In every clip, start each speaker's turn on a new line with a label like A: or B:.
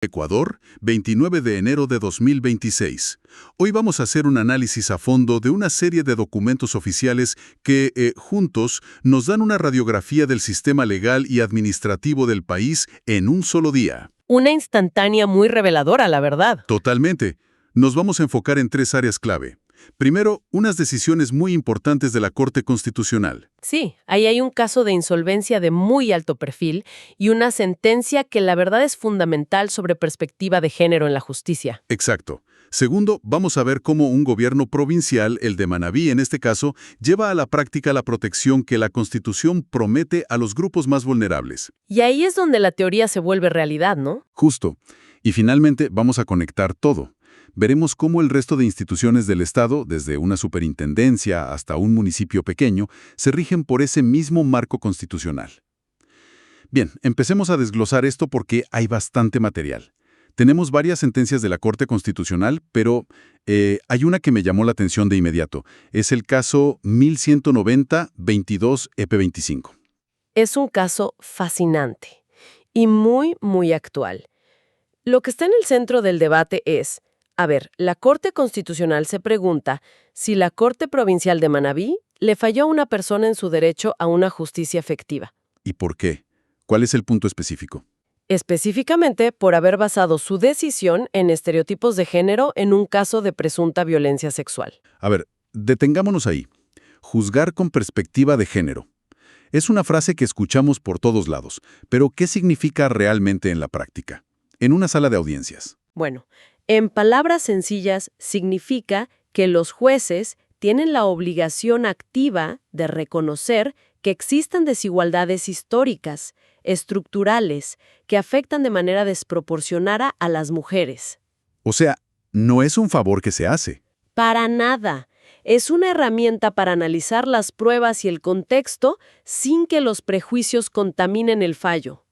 A: Ecuador, 29 de enero de 2026. Hoy vamos a hacer un análisis a fondo de una serie de documentos oficiales que, juntos, nos dan una radiografía del sistema legal y administrativo del país en un solo día.
B: Una instantánea muy reveladora, la verdad.
A: Totalmente. Nos vamos a enfocar en tres áreas clave. Primero, unas decisiones muy importantes de la Corte Constitucional.
B: Sí, ahí hay un caso de insolvencia de muy alto perfil y una sentencia que la verdad es fundamental sobre perspectiva de género en la justicia.
A: Exacto. Segundo, vamos a ver cómo un gobierno provincial, el de Manabí en este caso, lleva a la práctica la protección que la Constitución promete a los grupos más vulnerables.
B: Y ahí es donde la teoría se vuelve realidad, ¿no?
A: Justo. Y finalmente vamos a conectar todo. Veremos cómo el resto de instituciones del Estado, desde una superintendencia hasta un municipio pequeño, se rigen por ese mismo marco constitucional. Bien, empecemos a desglosar esto porque hay bastante material. Tenemos varias sentencias de la Corte Constitucional, pero hay una que me llamó la atención de inmediato. Es el caso 1190-22-EP25.
B: Es un caso fascinante y muy, muy actual. Lo que está en el centro del debate es, la Corte Constitucional se pregunta si la Corte Provincial de Manabí le falló a una persona en su derecho a una justicia efectiva.
A: ¿Y por qué? ¿Cuál es el punto específico?
B: Específicamente por haber basado su decisión en estereotipos de género en un caso de presunta violencia sexual.
A: A ver, detengámonos ahí. Juzgar con perspectiva de género. Es una frase que escuchamos por todos lados, pero ¿qué significa realmente en la práctica? En una sala de audiencias.
B: Bueno, en palabras sencillas, significa que los jueces tienen la obligación activa de reconocer que existan desigualdades históricas, estructurales, que afectan de manera desproporcionada a las mujeres.
A: O sea, no es un favor que se hace.
B: Para nada. Es una herramienta para analizar las pruebas y el contexto sin que los prejuicios contaminen el fallo.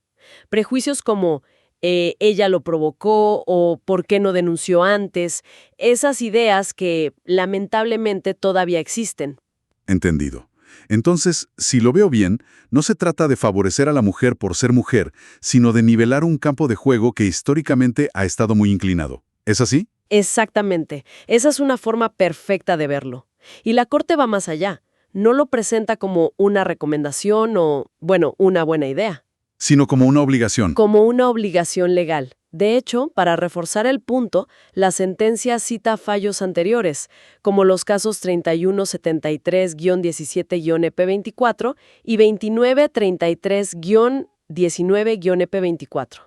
B: Prejuicios como ella lo provocó o por qué no denunció antes, esas ideas que lamentablemente todavía existen.
A: Entendido. Entonces, si lo veo bien, no se trata de favorecer a la mujer por ser mujer, sino de nivelar un campo de juego que históricamente ha estado muy inclinado. ¿Es así?
B: Exactamente. Esa es una forma perfecta de verlo. Y la Corte va más allá. No lo presenta como una recomendación o, una buena idea.
A: Sino como una obligación.
B: Como una obligación legal. De hecho, para reforzar el punto, la sentencia cita fallos anteriores, como los casos 3173-17-EP24 y 2933-19-EP24.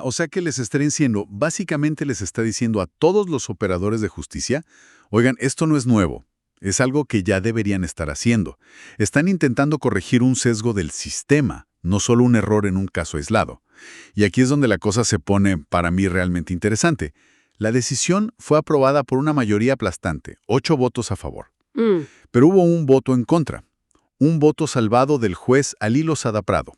A: O sea que les está diciendo, básicamente les está diciendo a todos los operadores de justicia, oigan, esto no es nuevo, es algo que ya deberían estar haciendo. Están intentando corregir un sesgo del sistema, no solo un error en un caso aislado. Y aquí es donde la cosa se pone, para mí, realmente interesante. La decisión fue aprobada por una mayoría aplastante, 8 votos a favor. Pero hubo un voto en contra, un voto salvado del juez Alí Lozada Prado.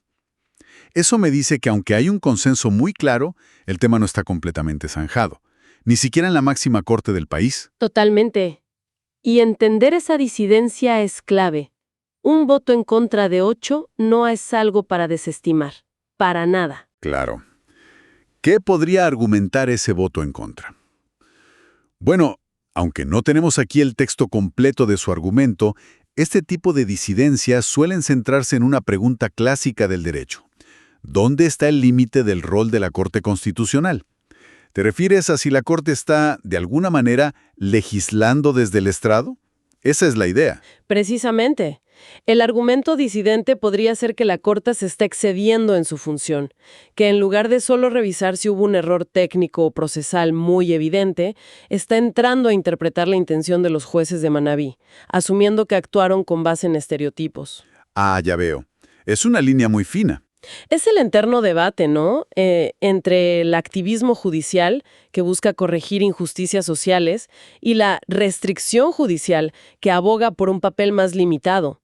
A: Eso me dice que aunque hay un consenso muy claro, el tema no está completamente zanjado, ni siquiera en la máxima corte del país.
B: Totalmente. Y entender esa disidencia es clave. Un voto en contra de 8 no es algo para desestimar. Para nada.
A: Claro. ¿Qué podría argumentar ese voto en contra? Bueno, aunque no tenemos aquí el texto completo de su argumento, este tipo de disidencias suelen centrarse en una pregunta clásica del derecho. ¿Dónde está el límite del rol de la Corte Constitucional? ¿Te refieres a si la Corte está, de alguna manera, legislando desde el estrado? Esa es la idea.
B: Precisamente. El argumento disidente podría ser que la Corte se está excediendo en su función, que en lugar de solo revisar si hubo un error técnico o procesal muy evidente, está entrando a interpretar la intención de los jueces de Manabí, asumiendo que actuaron con base en estereotipos.
A: Ya veo. Es una línea muy fina.
B: Es el eterno debate, ¿no? Entre el activismo judicial, que busca corregir injusticias sociales, y la restricción judicial, que aboga por un papel más limitado.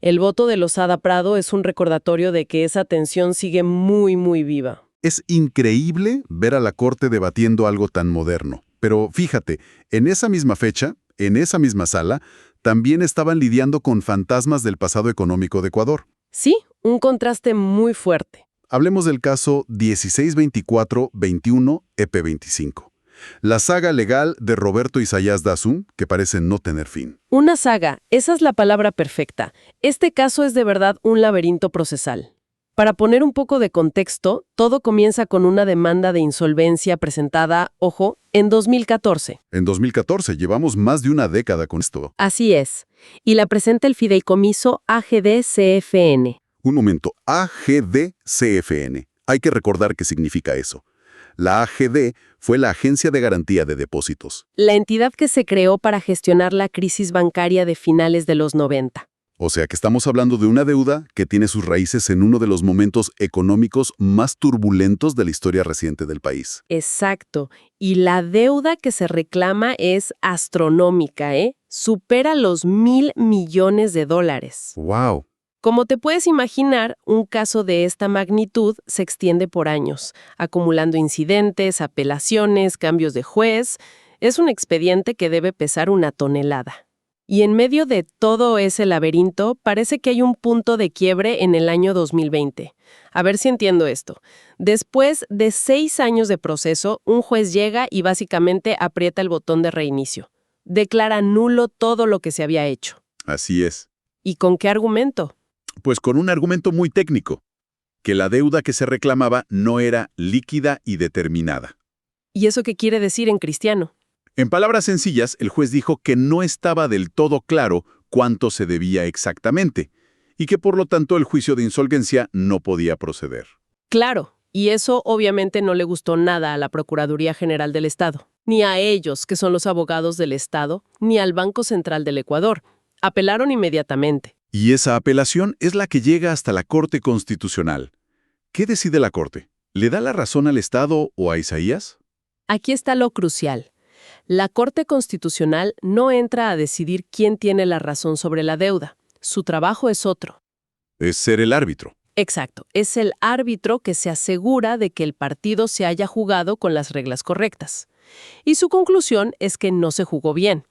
B: El voto de Lozada Prado es un recordatorio de que esa tensión sigue muy, muy viva.
A: Es increíble ver a la Corte debatiendo algo tan moderno. Pero fíjate, en esa misma fecha, en esa misma sala, también estaban lidiando con fantasmas del pasado económico de Ecuador.
B: Sí, un contraste muy fuerte.
A: hablemos del caso 1624-21-EP25. La saga legal de Roberto Isaías Dasun, que parece no tener fin.
B: Una saga, esa es la palabra perfecta. Este caso es de verdad un laberinto procesal. Para poner un poco de contexto, todo comienza con una demanda de insolvencia presentada, ojo, en 2014.
A: En 2014, llevamos más de una década con esto.
B: Así es. Y la presenta el fideicomiso AGD-CFN.
A: Un momento, AGD-CFN. Hay que recordar qué significa eso. La AGD fue la Agencia de Garantía de Depósitos.
B: La entidad que se creó para gestionar la crisis bancaria de finales de los 90.
A: O sea que estamos hablando de una deuda que tiene sus raíces en uno de los momentos económicos más turbulentos de la historia reciente del país.
B: Exacto. Y la deuda que se reclama es astronómica, ¿eh? Supera los $1,000 millones.
A: ¡Wow!
B: Como te puedes imaginar, un caso de esta magnitud se extiende por años, acumulando incidentes, apelaciones, cambios de juez. Es un expediente que debe pesar una tonelada. Y en medio de todo ese laberinto, parece que hay un punto de quiebre en el año 2020. A ver si entiendo esto. Después de 6 años de proceso, un juez llega y básicamente aprieta el botón de reinicio. Declara nulo todo lo que se había hecho.
A: Así es.
B: ¿Y con qué argumento?
A: Pues con un argumento muy técnico, que la deuda que se reclamaba no era líquida y determinada.
B: ¿Y eso qué quiere decir en cristiano?
A: En palabras sencillas, el juez dijo que no estaba del todo claro cuánto se debía exactamente, y que por lo tanto el juicio de insolvencia no podía proceder.
B: Claro, y eso obviamente no le gustó nada a la Procuraduría General del Estado, ni a ellos, que son los abogados del Estado, ni al Banco Central del Ecuador. Apelaron inmediatamente.
A: Y esa apelación es la que llega hasta la Corte Constitucional. ¿Qué decide la Corte? ¿Le da la razón al Estado o a Isaías?
B: Aquí está lo crucial. La Corte Constitucional no entra a decidir quién tiene la razón sobre la deuda. Su trabajo es otro.
A: Es ser el árbitro.
B: Exacto. Es el árbitro que se asegura de que el partido se haya jugado con las reglas correctas. Y su conclusión es que no se jugó bien.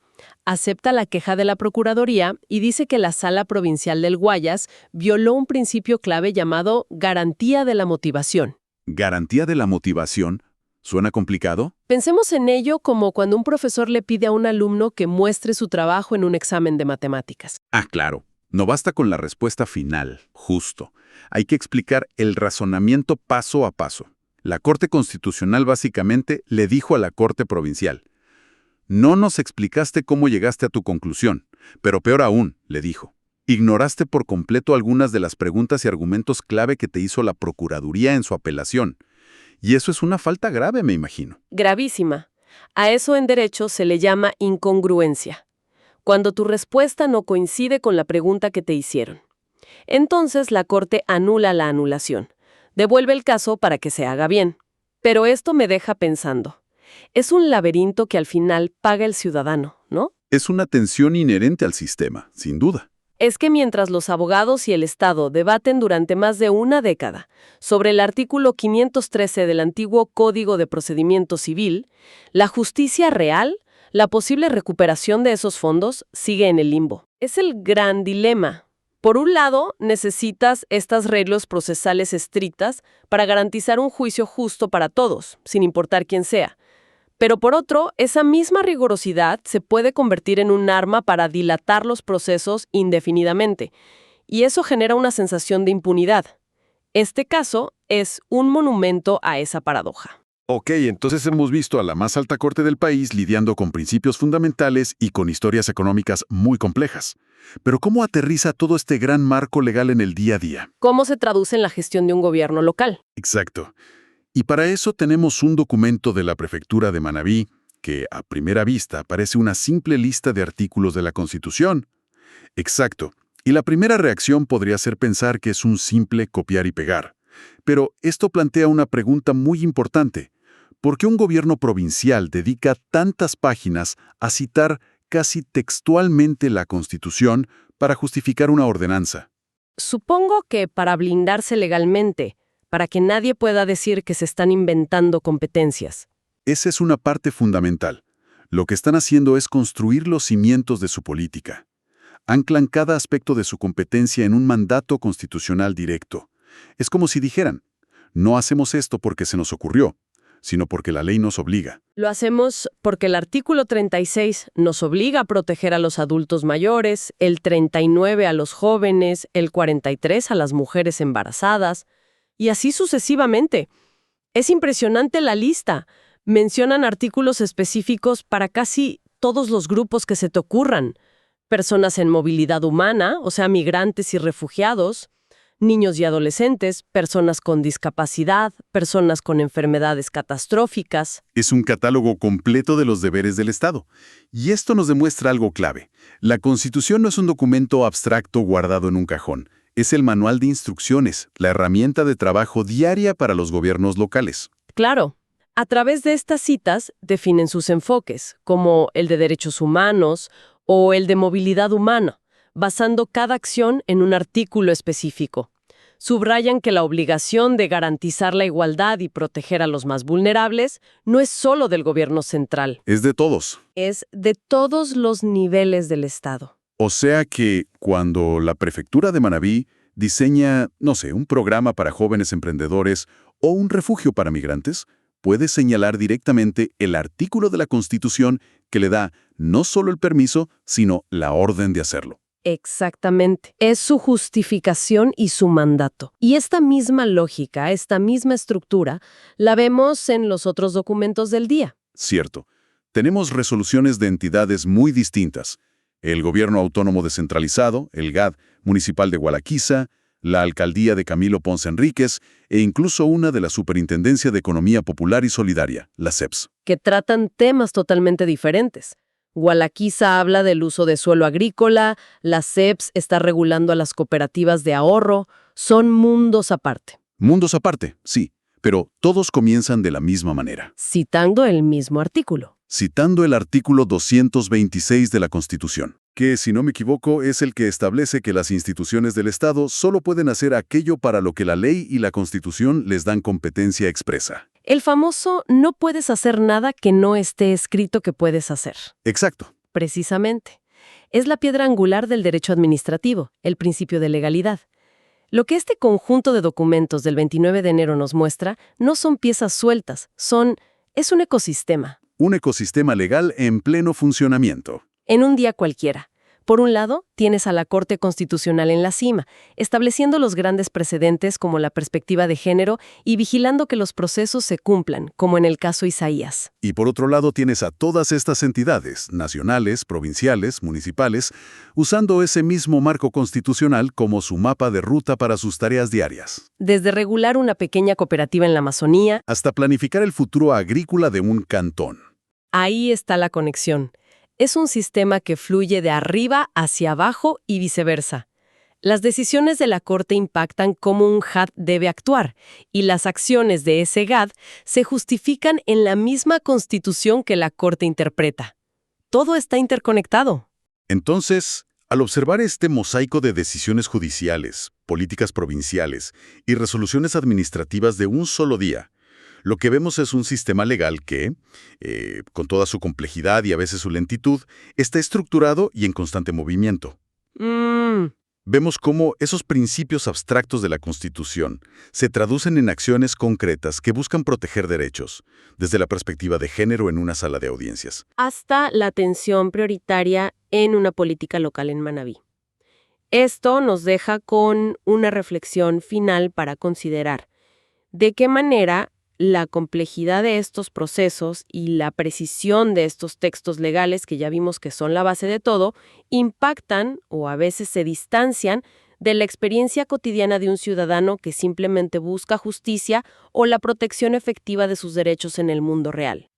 B: Acepta la queja de la Procuraduría y dice que la Sala Provincial del Guayas violó un principio clave llamado garantía de la motivación.
A: ¿Garantía de la motivación? ¿Suena complicado?
B: Pensemos en ello como cuando un profesor le pide a un alumno que muestre su trabajo en un examen de matemáticas.
A: Ah, claro. No basta con la respuesta final, justo. Hay que explicar el razonamiento paso a paso. La Corte Constitucional básicamente le dijo a la Corte Provincial: no nos explicaste cómo llegaste a tu conclusión, pero peor aún, le dijo, ignoraste por completo algunas de las preguntas y argumentos clave que te hizo la Procuraduría en su apelación. Y eso es una falta grave, me imagino.
B: Gravísima. A eso en derecho se le llama incongruencia, cuando tu respuesta no coincide con la pregunta que te hicieron. Entonces la Corte anula la anulación, devuelve el caso para que se haga bien. Pero esto me deja pensando. Es un laberinto que al final paga el ciudadano, ¿no?
A: Es una tensión inherente al sistema, sin duda.
B: Es que mientras los abogados y el Estado debaten durante más de una década sobre el artículo 513 del antiguo Código de Procedimiento Civil, la justicia real, la posible recuperación de esos fondos, sigue en el limbo. Es el gran dilema. Por un lado, necesitas estas reglas procesales estrictas para garantizar un juicio justo para todos, sin importar quién sea. Pero por otro, esa misma rigurosidad se puede convertir en un arma para dilatar los procesos indefinidamente, y eso genera una sensación de impunidad. Este caso es un monumento a esa paradoja.
A: Ok, entonces hemos visto a la más alta corte del país lidiando con principios fundamentales y con historias económicas muy complejas. Pero ¿cómo aterriza todo este gran marco legal en el día a día?
B: ¿Cómo se traduce en la gestión de un gobierno local?
A: Exacto. Y para eso tenemos un documento de la Prefectura de Manabí que, a primera vista, parece una simple lista de artículos de la Constitución. Exacto. Y la primera reacción podría ser pensar que es un simple copiar y pegar. Pero esto plantea una pregunta muy importante. ¿Por qué un gobierno provincial dedica tantas páginas a citar casi textualmente la Constitución para justificar una ordenanza?
B: Supongo que para blindarse legalmente, para que nadie pueda decir que se están inventando competencias.
A: Esa es una parte fundamental. Lo que están haciendo es construir los cimientos de su política. Anclan cada aspecto de su competencia en un mandato constitucional directo. Es como si dijeran: No hacemos esto porque se nos ocurrió, sino porque la ley nos obliga.
B: Lo hacemos porque el artículo 36 nos obliga a proteger a los adultos mayores, el 39 a los jóvenes, el 43 a las mujeres embarazadas, y así sucesivamente. Es impresionante la lista. Mencionan artículos específicos para casi todos los grupos que se te ocurran. Personas en movilidad humana, o sea, migrantes y refugiados, niños y adolescentes, personas con discapacidad, personas con enfermedades catastróficas.
A: Es un catálogo completo de los deberes del Estado. Y esto nos demuestra algo clave. La Constitución no es un documento abstracto guardado en un cajón. Es el manual de instrucciones, la herramienta de trabajo diaria para los gobiernos locales.
B: Claro, a través de estas citas definen sus enfoques, como el de derechos humanos o el de movilidad humana, basando cada acción en un artículo específico. Subrayan que la obligación de garantizar la igualdad y proteger a los más vulnerables no es solo del gobierno central,
A: Es de todos.
B: es de todos los niveles del Estado.
A: O sea que cuando la prefectura de Manabí diseña, no sé, un programa para jóvenes emprendedores o un refugio para migrantes, puede señalar directamente el artículo de la Constitución que le da no solo el permiso, sino la orden de hacerlo.
B: Exactamente. Es su justificación y su mandato. Y esta misma lógica, esta misma estructura, la vemos en los otros documentos del día.
A: Cierto. Tenemos resoluciones de entidades muy distintas. El Gobierno Autónomo Descentralizado, el GAD, Municipal de Gualaquiza, la Alcaldía de Camilo Ponce Enríquez e incluso una de la Superintendencia de Economía Popular y Solidaria, la SEPS.
B: Que tratan temas totalmente diferentes. Gualaquiza habla del uso de suelo agrícola, la SEPS está regulando a las cooperativas de ahorro, son mundos aparte,
A: Mundos aparte, sí, pero todos comienzan de la misma manera,
B: citando el mismo artículo.
A: citando el artículo 226 de la Constitución, que, si no me equivoco, es el que establece que las instituciones del Estado solo pueden hacer aquello para lo que la ley y la Constitución les dan competencia expresa.
B: El famoso no puedes hacer nada que no esté escrito que puedes hacer.
A: Exacto.
B: Precisamente. Es la piedra angular del derecho administrativo, el principio de legalidad. Lo que este conjunto de documentos del 29 de enero nos muestra no son piezas sueltas, es un ecosistema.
A: Un ecosistema legal en pleno funcionamiento.
B: En un día cualquiera. Por un lado, tienes a la Corte Constitucional en la cima, estableciendo los grandes precedentes como la perspectiva de género y vigilando que los procesos se cumplan, como en el caso Isaías.
A: Y por otro lado tienes a todas estas entidades, nacionales, provinciales, municipales, usando ese mismo marco constitucional como su mapa de ruta para sus tareas diarias.
B: Desde regular una pequeña cooperativa en la Amazonía,
A: Hasta planificar el futuro agrícola de un cantón.
B: ahí está la conexión. Es un sistema que fluye de arriba hacia abajo y viceversa. Las decisiones de la Corte impactan cómo un GAD debe actuar, y las acciones de ese GAD se justifican en la misma Constitución que la Corte interpreta. Todo está interconectado.
A: Entonces, al observar este mosaico de decisiones judiciales, políticas provinciales y resoluciones administrativas de un solo día, lo que vemos es un sistema legal que, con toda su complejidad y a veces su lentitud, está estructurado y en constante movimiento. Vemos cómo esos principios abstractos de la Constitución se traducen en acciones concretas que buscan proteger derechos, desde la perspectiva de género en una sala de audiencias.
B: Hasta la atención prioritaria en una política local en Manabí. Esto nos deja con una reflexión final para considerar de qué manera la complejidad de estos procesos y la precisión de estos textos legales, que ya vimos que son la base de todo, impactan o a veces se distancian de la experiencia cotidiana de un ciudadano que simplemente busca justicia o la protección efectiva de sus derechos en el mundo real.